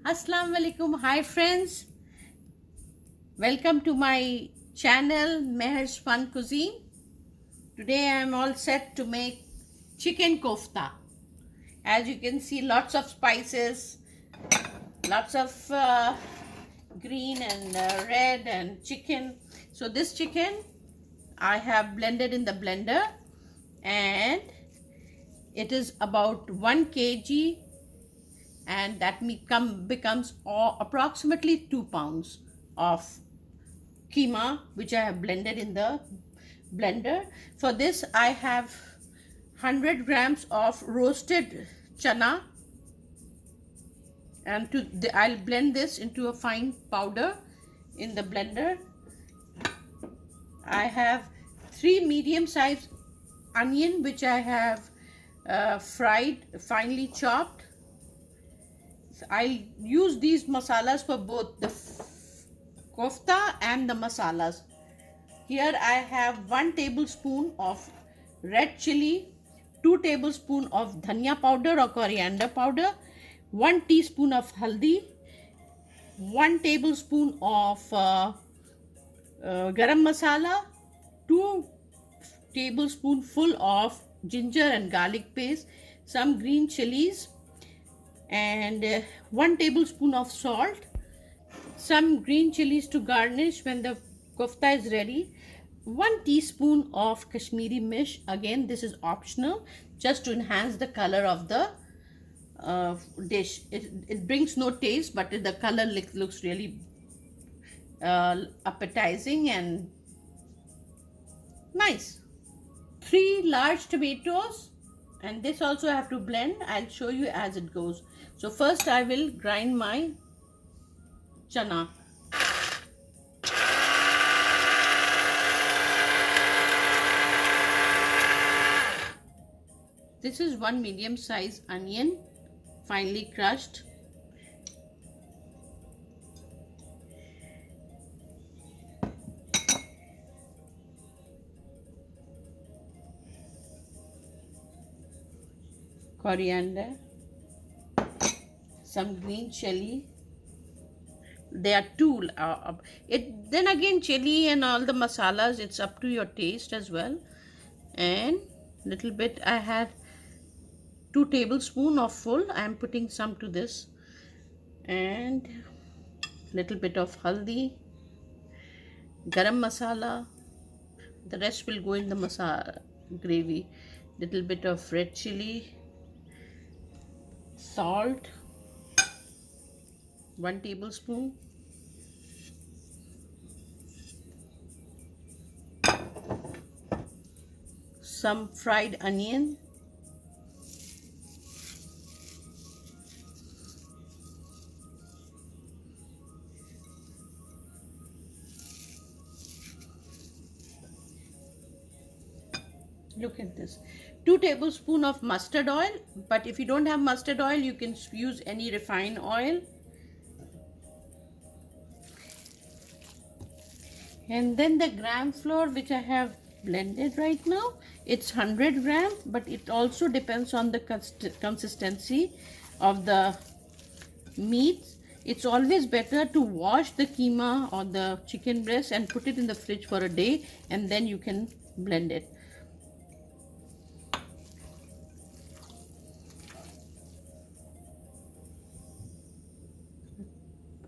Assalamu alaikum. Hi friends. Welcome to my channel Meher's Fun Cuisine. Today I am all set to make chicken kofta. As you can see, lots of spices, lots of green and red and chicken. So this chicken I have blended in the blender, and it is about 1 kg, and that becomes approximately 2 pounds of keema which I have blended in the blender. For this I have 100 grams of roasted chana, and I'll blend this into a fine powder in the blender. I have 3 medium-sized onion which I have fried, finely chopped. I'll use these masalas for both the kofta and the masalas. Here I have 1 tablespoon of red chili, 2 tablespoons of dhania powder or coriander powder, 1 teaspoon of haldi, 1 tablespoon of garam masala, 2 tablespoons full of ginger and garlic paste, some green chilies, and 1 tablespoon of salt, some green chilies to garnish when the kofta is ready, 1 teaspoon of Kashmiri Mirch. Again, this is optional, just to enhance the color of the dish. It brings no taste, but the color looks really appetizing and nice. 3 large tomatoes, and this also I have to blend. I'll show you as it goes. So first I will grind my chana. This is 1 medium-sized onion, finely crushed. Coriander, some green chili. There are 2. Then again, chili and all the masalas, it's up to your taste as well. And little bit, I had 2 tablespoons of full. I am putting some to this, and little bit of haldi, garam masala. The rest will go in the masala gravy. Little bit of red chili, salt, 1 tablespoon, some fried onion, look at this, 2 tablespoons of mustard oil, but if you don't have mustard oil, you can use any refined oil. And then the gram flour which I have blended right now, it's 100 grams, but it also depends on the consistency of the meat. It's always better to wash the keema or the chicken breast and put it in the fridge for a day, and then you can blend it.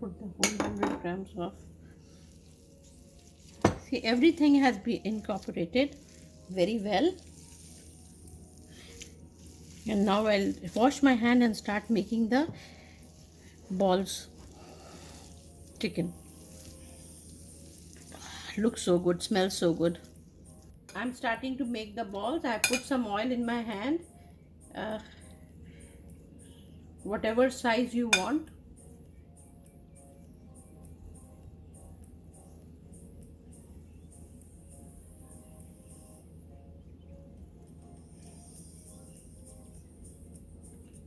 Put the whole 100 grams of. See, everything has been incorporated very well. And now I'll wash my hand and start making the balls chicken. Looks so good, smells so good. I'm starting to make the balls. I put some oil in my hand, whatever size you want.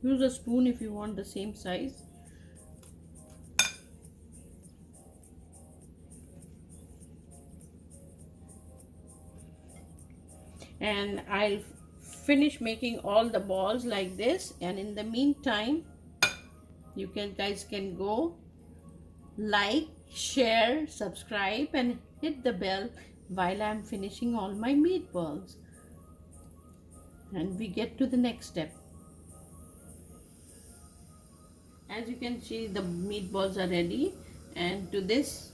Use a spoon if you want the same size. And I'll finish making all the balls like this, and in the meantime You guys can go like, share, subscribe, and hit the bell while I'm finishing all my meatballs. And we get to the next step. As you can see, the meatballs are ready, and to this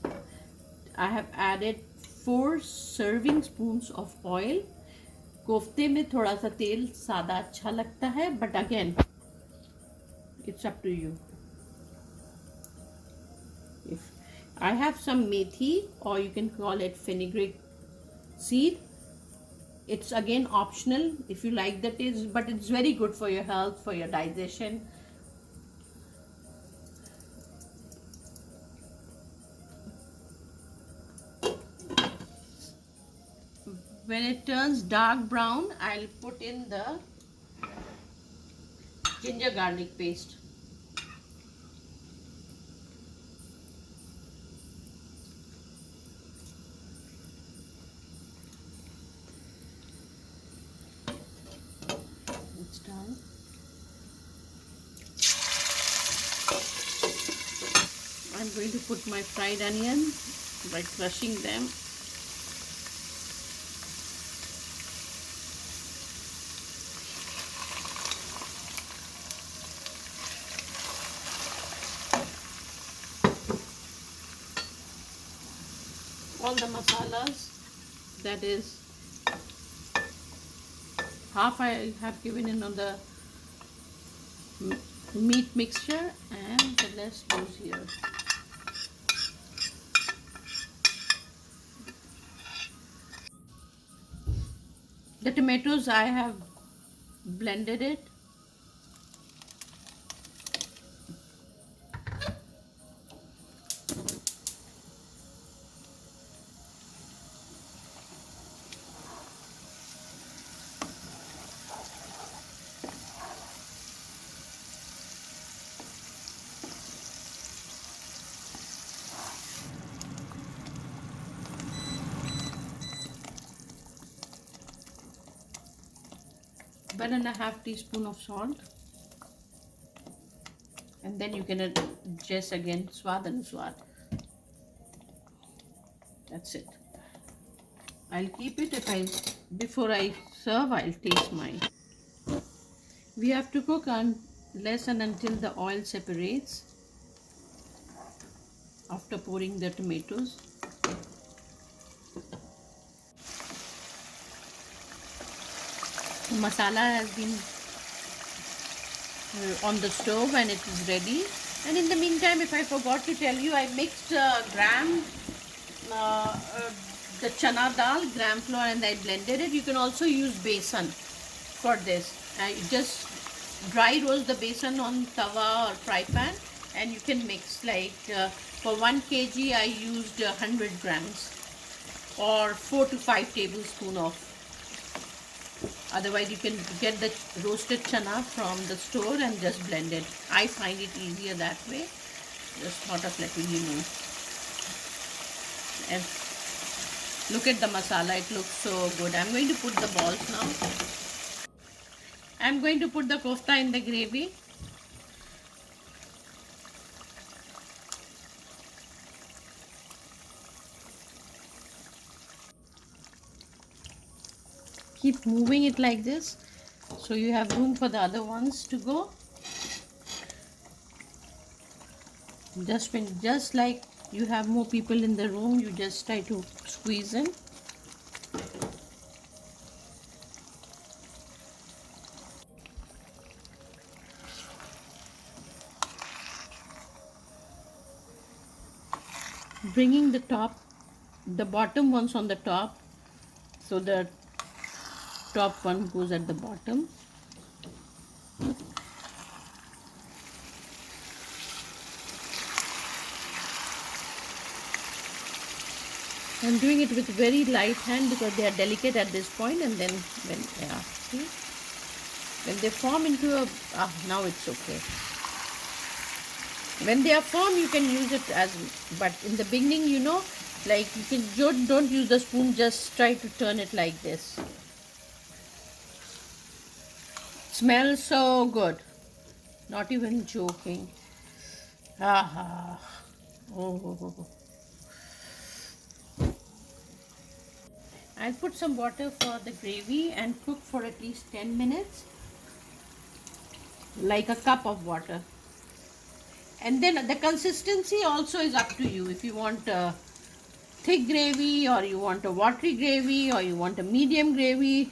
I have added 4 serving spoons of oil. कोफ्ते में थोड़ा सा तेल सादा अच्छा लगता है, but again it's up to you. If I have some methi, or you can call it fenugreek seed, it's again optional if you like the taste, but it's very good for your health, for your digestion. When it turns dark brown, I'll put in the ginger garlic paste. It's done. I'm going to put my fried onion by crushing them. All the masalas, that is half I have given in on the meat mixture, and the rest goes here. The tomatoes, I have blended it. One and a half teaspoon of salt, and then you can adjust again swad anuswar. That's it. I'll keep it. Before I serve, I'll taste mine. We have to cook unless and until the oil separates after pouring the tomatoes. The masala has been on the stove and it is ready. And in the meantime, if I forgot to tell you, I mixed the chana dal, gram flour, and I blended it. You can also use besan for this. I just dry roast the besan on tawa or fry pan, and you can mix. Like for 1 kg, I used 100 grams or 4 to 5 tablespoons of. Otherwise, you can get the roasted chana from the store and just blend it. I find it easier that way. Just thought of letting you know. And look at the masala, it looks so good. I'm going to put the balls now. I'm going to put the kofta in the gravy. Keep moving it like this, so you have room for the other ones to go. Just like you have more people in the room, you just try to squeeze in. Bringing the bottom ones on the top, so the top one goes at the bottom. I'm doing it with very light hand because they are delicate at this point, and then when they form into a now it's okay. When they are firm, you can use it as, but in the beginning, you know, like you can don't use the spoon, just try to turn it like this. Smells so good, not even joking. Ah, oh. I'll put some water for the gravy and cook for at least 10 minutes, like a cup of water. And then the consistency also is up to you. If you want a thick gravy, or you want a watery gravy, or you want a medium gravy.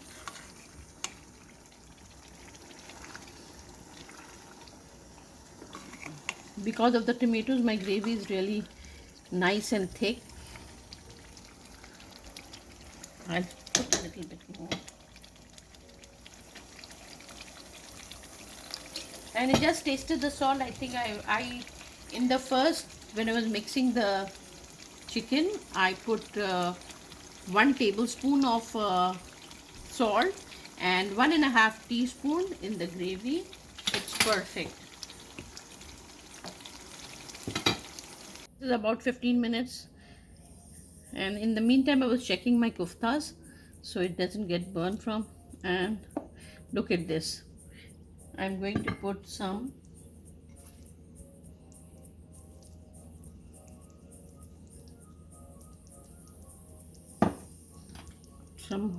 Because of the tomatoes, my gravy is really nice and thick. I'll put a little bit more. And I just tasted the salt. I think I in the first, when I was mixing the chicken, I put 1 tablespoon of salt and 1.5 teaspoon in the gravy. It's perfect. This is about 15 minutes. And in the meantime, I was checking my koftas so it doesn't get burned from. And look at this. I'm going to put some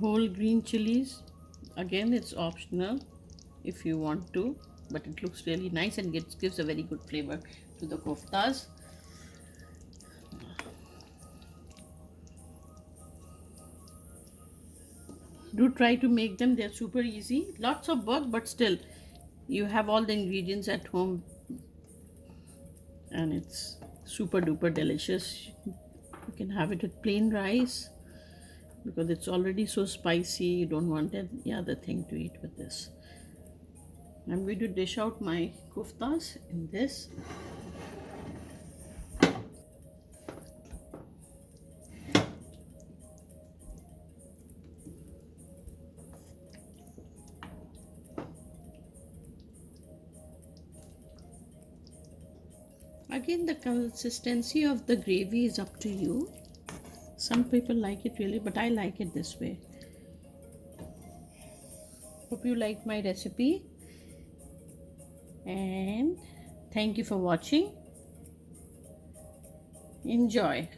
whole green chilies. Again, it's optional if you want to, but it looks really nice and gives a very good flavor to the koftas. Do try to make them. They're super easy. Lots of work, but still you have all the ingredients at home and it's super duper delicious. You can have it with plain rice because it's already so spicy. You don't want any other thing to eat with this. I'm going to dish out my koftas in this. Again, the consistency of the gravy is up to you. Some people like it really, but I like it this way. Hope you liked my recipe, and thank you for watching. Enjoy.